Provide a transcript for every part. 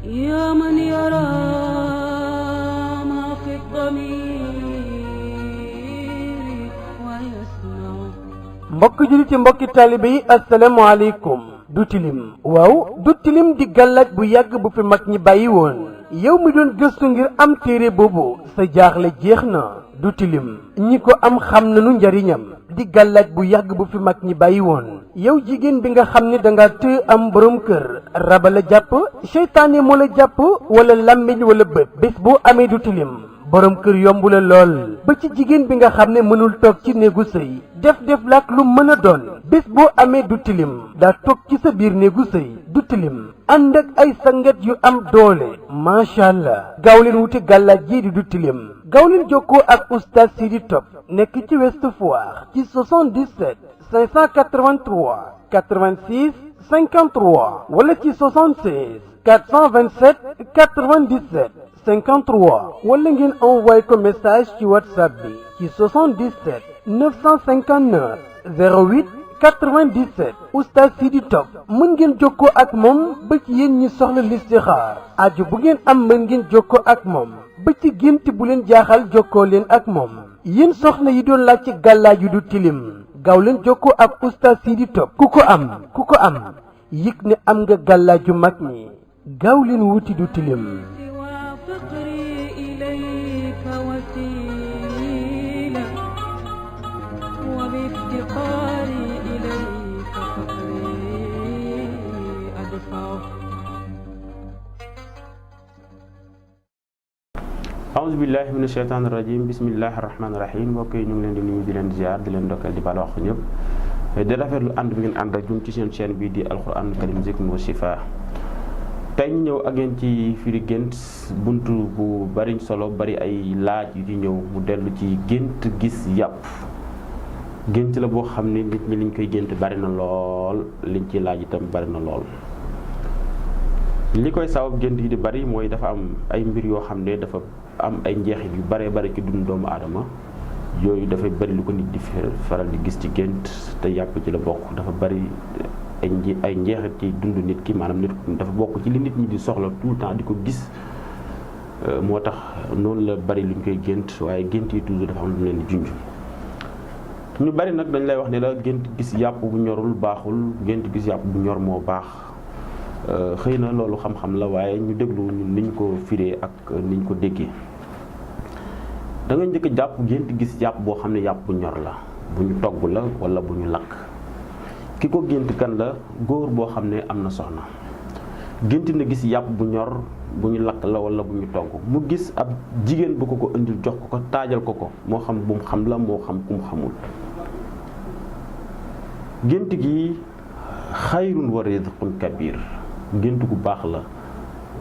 يا من يرى ما في الضمير ويسمع. mbokk jullit yi mbokki taalibe yi asalaamaaleykum. du tilim waaw du tilim di gàllaaj bu yàgg bu fi mag ñi bàyyi woon yow mi doon gëstu ngir am téere boobu sa jaaxle jeex na. du tilim ñi ko am xam nañu njariñam di gàllaaj bu yàgg bu fi mag ñi bàyyi woon yow jigéen bi nga xam ne danga të am borom kër raba la jàpp seytaane moo la jàpp wala làmmiñ wala bët bés boo amee du tilim borom kër yomb la lool ba ci jigéen bi nga xam ne mënul toog ci néegu sëy def laak lu mën a doon bés boo amee du tilim daa toog ci sa biir néegu sëy du tilim ànd ak ay sangat yu am doole macha allah gaaw leen wuti gàllaaj jii di du tilim gaaw leen jokkoo ak oustaz Sidi Top nekk ci Ouest Foire ci 77 583 86 53 wala ci 76 427 97 53 wala ngeen envoyé ko message ci whatsapp bi ci 77 959 08 97 oustaz Sidi Top mën ngeen jokkoo ak moom ba ci yéen ñi soxla listixaar aju bu ngeen am mën ngeen jokkoo ak moom ba ci gént bu leen jaaxal jokkoo leen ak moom yéen soxna yi doon laaj ci gàllaaj yu du tilim gaaw leen jokkoo ak oustaz Sidi Top ku ko am yëg ne am nga gàllaaj yu mag ñi gaaw leen wuti du tilim. aouzu billahi mina sheytaani rajim bismillahi rahmaani rahim mbokk yi ñu ngi leen di nuyu di leen ziar di leen ndokkeel di baal wax ñëpp di rafetlu ànd bi ngeen ànd ak ñun ci seen chaîne bii di alquranul karim zikr wa shifa tey ñu ñëw ak yéen ci firi gént buntu bu bari solo bari ay laaj yu ci ñëw mu dellu ci gént gis yàpp gént la boo xam ne nit ñi liñ koy gént bari na lool liñ ci laaj itam bari na lool li koy sabab gént yi di bari mooy dafa am ay mbir yoo xam ne dafa am ay njeexit yu baree bari ci dund doomu aadama yooyu dafay bari lu ko nit di faral di gis ci gént te yàpp ci la bokk dafa bari ay njeexit ci dund nit ki maanaam nit dafa bokk ci li nit ñi di soxla tout le temps di ko gis moo tax noonu la bari luñ koy gént waaye gént yi toujours dafa am lu leen di junj ñu bari nag dañ lay wax ne la gént gis yàpp bu ñorul baaxul gént gis yàpp bu ñor moo baax xëy na loolu xam-xam la waaye ñu déglu ñun niñ ko firee ak niñ ko déggee da nga njëkk jàpp gént gis yàpp boo xam ne yàpp bu ñor la bu ñu togg la wala bu ñu lakk ki ko gént kan la góor boo xam ne am na soxna gént na gis yàpp bu ñor bu ñu lakk la wala bu ñu togg mu gis ab jigéen bu ko indil jox ko taajal ko moo xam bu mu xam la moo xam ku mu xamul gént gi xayrun wa rizqun kabir gént gu baax la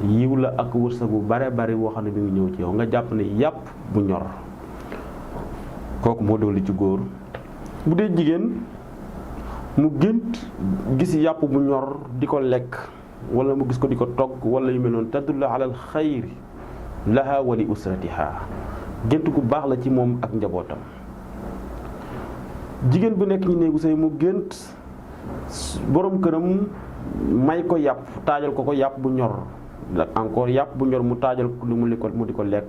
yiw la ak wërsëg bu bare bare boo xam ne mi ngi ñëw ci yow nga jàpp ne yàpp bu ñor kooku moo dolli ci góor bu dee jigéen mu gént gis yàpp bu ñor di ko lekk wala mu gis ko di ko togg wala yu mel noonu tadullu alal xayri laha wa li usratiha gént gu baax la ci moom ak njabootam jigéen bu nekk ñu néegu sëy mu gént borom këram may ko yàpp taajal ko yàpp bu ñor encore yàpp bu ñor mu taajal ko mu di ko lekk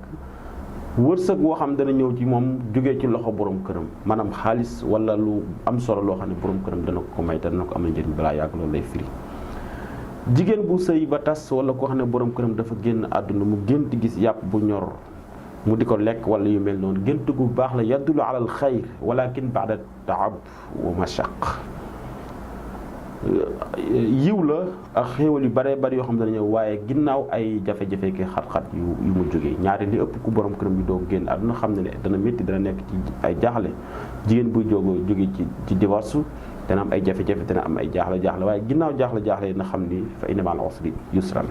wërsëg woo xam dana ñëw ci moom jógee ci loxo borom këram maanaam xaalis wala lu am solo loo xam ne borom këram dana ko may te dana ko amal njëriñ balaa yàgg loolu lay firi jigéen bu sëy ba tas wala koo xam ne borom këram dafa génn àdduna mu gént gis yàpp bu ñor mu di ko lekk wala yu mel noonu gént gu baax la yaddulu alal xayr walakin baada taab wa mashaq yiw la ak xéewal yu bare bari yoo xam ne dana ñëw waaye ginnaaw ay jafe-jafe ki xat-xat yu mu jógee ñaari li ëpp ku borom këram bi doo génn àdduna xam ne dana métti dana nekk ci ay jaaxle jigéen buy jóge ci divorce dana am ay jafe-jafe dana am ay jaaxle waaye ginnaaw jaaxle na xam ni fa inna ma'al usri yusran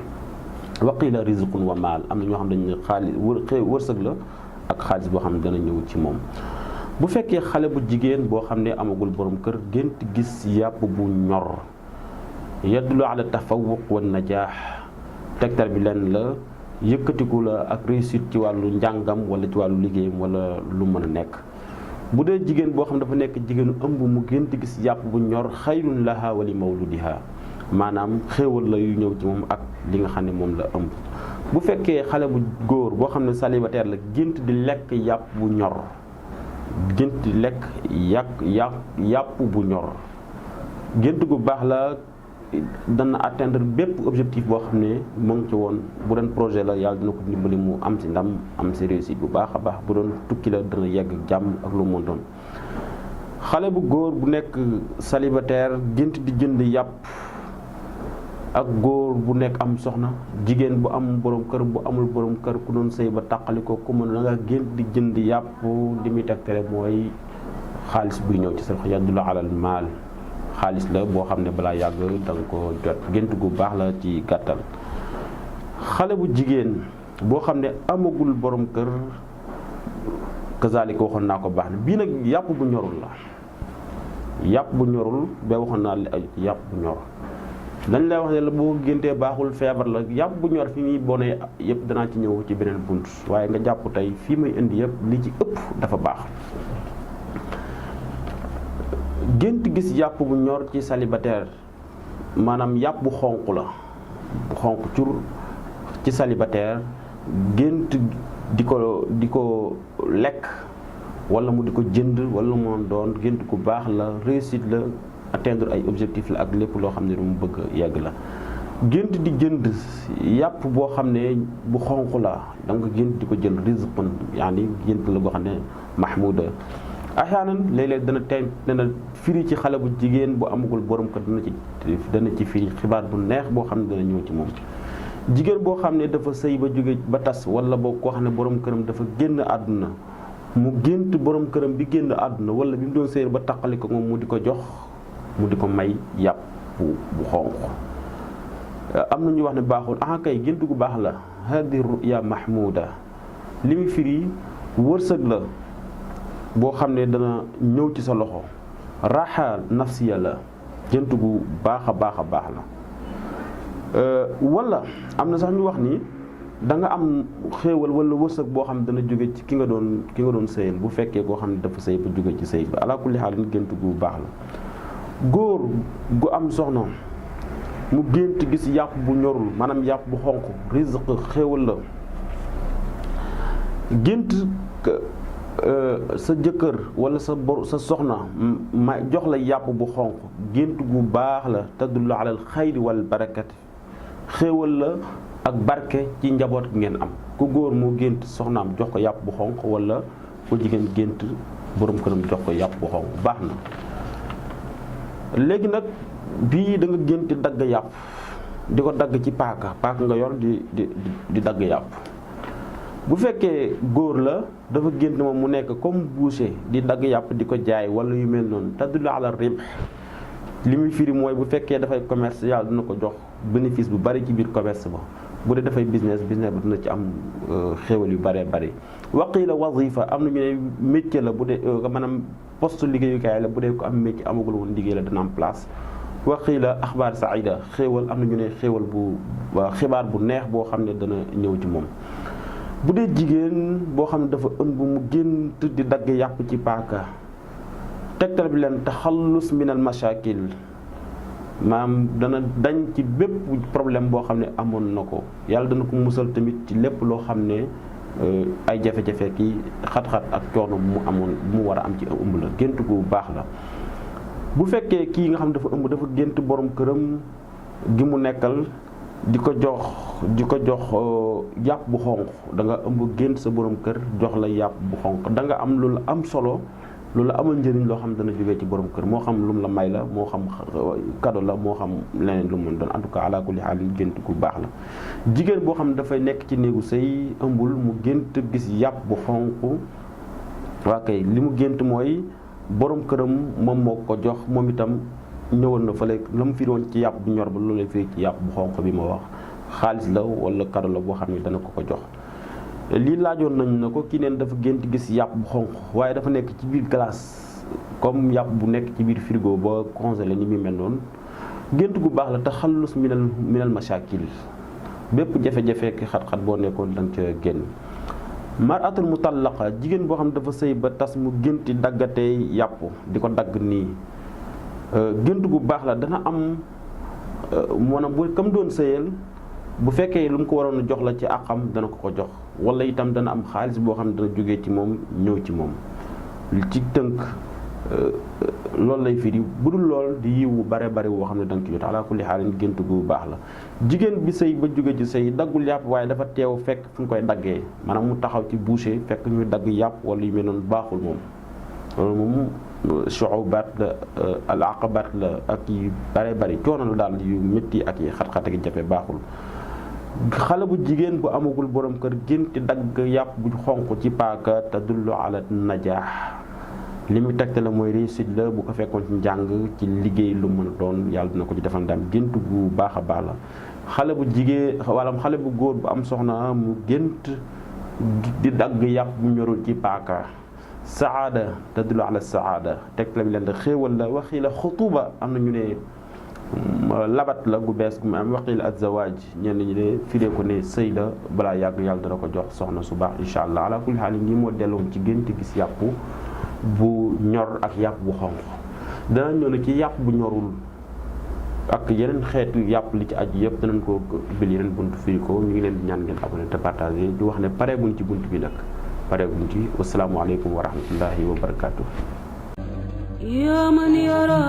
wa qila rizqun wa maal am na ñoo xam dañ ne xaalis wërsëg la ak xaalis boo xam ne dana ñëw ci moom bu fekkee xale bu jigéen boo xam ne amagul borom kër gént gis yàpp bu ñor yadulu ala tafawuq wa najaax tegtal bi lenn la yëkkatiku la ak réussite ci wàllu njàngam wala ci wàllu liggéeyam wala lu mën a nekk bu dee jigéen boo xam dafa nekk jigéenu ëmb mu gént gis yàpp bu ñor xayrun laha wa li mawludiha maanaam xéewal la yu ñëw ci moom ak li nga xam ne moom la ëmb. bu fekkee xale bu góor boo xam ne célibataire la gént di lekk yàpp bu ñor gént di lekk yàpp bu ñor gént gu baax la, dana atteindre bépp objectif boo xam ne mu ngi ci woon. bu doon projet la yàlla dina ko dimbali mu am ci ndam, am ci réussite bu baax a baax. bu doon tukki la dana yegg jàmm ak lu mu doon. xale bu góor bu nekk célibataire gént di jënd yàpp, ak góor bu nekk am soxna, jigéen bu am borom kër, bu amul borom kër, ku doon sëy ba tàqali ko ku mën da nga gént di jënd yàpp, li muy tegtale mooy xaalis buy ñëw ci sa loxo, yadullu alal maal. xaalis la boo xam ne balaa yàgg da nga ko jot. gént gu baax la ci gàttal. xale bu jigéen boo xam ne amagul borom kër, kazaalika waxoon naa ko baax na. bii nag yàpp bu ñorul la, yàpp bu ñorul ba waxoon naa ay yàpp bu ñor dañ lay wax ne la boo géntee baaxul, feebar la. yàpp bu ñor fi muy bone yëpp danaa ci ñëw ci beneen bunt, waaye nga jàpp tey fii may indi yëpp li ci ëpp dafa baax. gént gis yàpp bu ñor ci célibataire, maanaam yàpp bu xonq la, bu xonq cur ci célibataire, gént di ko lekk wala mu di ko jënd wala mu doon gént ku baax la, réussite la, atteindre ay objectif la ak lépp loo xam ne lu mu bëgg yegg la. gént di jënd yàpp boo xam ne bu xonq la, donc gént di ko jël rizqan, yaani gént la boo xam ne mahmuda. axyaanan léeg-léeg dana firi ci xale bu jigéen bu amagul borom kër, dana ci firi xibaar bu neex boo xam ne dana ñëw ci moom. jigéen boo xam ne dafa sëy ba jóge ba tas, wala boo koo xam ne borom këram dafa génn àdduna, mu gént borom këram bi génn àdduna wala bi mu doon sëy ba taqali ko moom mu di ko jox, mu di ko may yàpp bu xonq. am na ñu wax ne baaxul. kay gént gu baax la. hadi ruya mahmuda, li mu firi wërsëg la boo xam ne dana ñëw ci sa loxo. raxa nafsiya la, gént gu baax a baax la. wala am na sax ñu wax ni da nga am xéewal wala wërsëg boo xam ne dana jóge ci ki nga doon sëyal, bu fekkee koo xam ne dafa sëy ba jóge ci sëy ba. ala kulli xaal gént gu baax la. góor gu am soxna mu gént gis yàpp bu ñorul, maanaam yàpp bu xonq, rizq xéewal la. gént sa jëkkër wala sa soxna ma jox la yàpp bu xonq, gént gu baax la. tadullu alal xayri wal barakati, xéewal la ak barke ci njaboot gi ngeen am. ku góor mu gént soxnaam jox ko yàpp bu xonq, wala ku jigéen gént borom këram jox ko yàpp bu xonq, baax na. léegi nag bii da nga gént dagg yàpp, di ko dagg ci paaka nga yor di dagg yàpp. bu fekkee góor la dafa gént moom mu nekk comme boucher di dagg yàpp di ko jaay wala yu mel noonu. tadullu ala ribh, li muy firi mooy bu fekkee dafay commerce, yàlla dina ko jox bénéfice bu bari ci biir commerce ba. bu dee dafay business ba dina ci am xéewal yu bëree bëri. waqila wazifa, am na ñu ne métier la, bu dee maanaam poste liggéeyukaay la, bu dee ko am métier amagul woon liggéey la dana am place. waqila axbaar saida, xéewal, am na ñu ne xéewal xibaar bu neex boo xam ne dana ñëw ci moom. bu dee jigéen boo xam ne dafa ëmb mu gént di dagg yàpp ci paaka, tegtal bi leen taxallus min al mashakil, maam dana dañ ci bépp problème boo xam ne amoon na ko. yàlla dana ko musal tamit ci lépp loo xam ne ay jafe-jafe ki xat-xat ak coono bu mu amoon bu mu war a am ci ëmb la. gént gu baax la. bu fekkee kii nga xam ne dafa ëmb dafa gént borom këram gi mu nekkal di ko jox yàpp bu xonq, da nga ëmb gént sa borom kër jox la yàpp bu xonq, da nga am lu la am solo, lu la amal njëriñ loo xam dana jógee ci borom kër, moo xam lu mu la may la, moo xam cadeau la, moo xam leneen lu mu doon. en tout cas ala kulli xaal gént gu baax la. jigéen boo xam ne dafay nekk ci néegu sëy ëmbul mu gént gis yàpp bu xonq, waa kay li mu gént mooy borom këram moom moo ko jox, moom itam ñëwoon na fële la mu firi woon ci yàpp bu ñor ba loolu lay firi ci yàpp bu xonq bi ma wax. xaalis la wala cadeau la boo xam ne dana ko jox. lii laajoon nañ na ko kii neen dafa gént gis yàpp bu xonq, waaye dafa nekk ci biir glace, comme yàpp bu nekk ci biir frigo ba congelé ni muy mel noonu. gént gu baax la taxallus minal mashakil, bépp jafe-jafe ki xat-xat boo nekkoon danga ca génn. maratul mutallaqa, jigéen boo xam ne dafa sëy ba tas mu génti daggatee yàpp di ko dagg nii. gént gu baax la, dana am maanaam bu kam doon sëyal bu fekkee lu mu ko waroon a jox la ci àqam dana ko jox wala itam dana am xaalis boo xam ne dana jógee ci moom ñëw ci moom ci tënk loolu lay firi bu dul lool di yiwu bare bare woo xam ne danga ci jot ala kulli xaalin gént gu baax la. jigéen bi sëy ba jóge ci sëy daggul yàpp waaye dafa teew fekk fu ñu koy daggee maanaam mu taxaw ci boucher fekk ñuy dagg yàpp wala yu mel noonu baaxul moom loolu moom shu'ubaat la al aqabaat la ak yu bare bari coono la daal yu métti ak yi xat-xat ak jafe baaxul. xale bu jigéen bu amagul borom kër génti dagg yàpp bu xonq ci paaka tadullu ala najaax li muy tegte la mooy réussite la bu ko fekkoon ci njàng ci liggéey lu mën a doon yàlla dina ko ci defal ndam gént gu baax a baax la. xale bu jigéen wala xale bu góor bu am soxna mu gént di dagg yàpp bu ñorul ci paaka saada tadullu ala saada tegte la bi leen da xéewal la waxi la xutuba am na ñu ne labat la gu bees gu mu am waqil azzawaaj ñenn ñi de firee ko ne sëy la balaa yàgg yàlla dana ko jox soxna su baax incha allah ala kulli xaal nii moo delloon ci gént gis yàpp bu ñor ak yàpp bu xonq dana ñëw ne ci yàpp bu ñorul ak yeneen xeetu yàpp li ci aju yëpp danañ ko bil yeneen bunt firi ko ñu ngi leen di ñaan ngeen abonné te partagé di wax ne pareeguñ ci bunt bi nag pareeguñ ci wasalaamualeykum wa rahmatullahi wa barakaatu. يا من يرى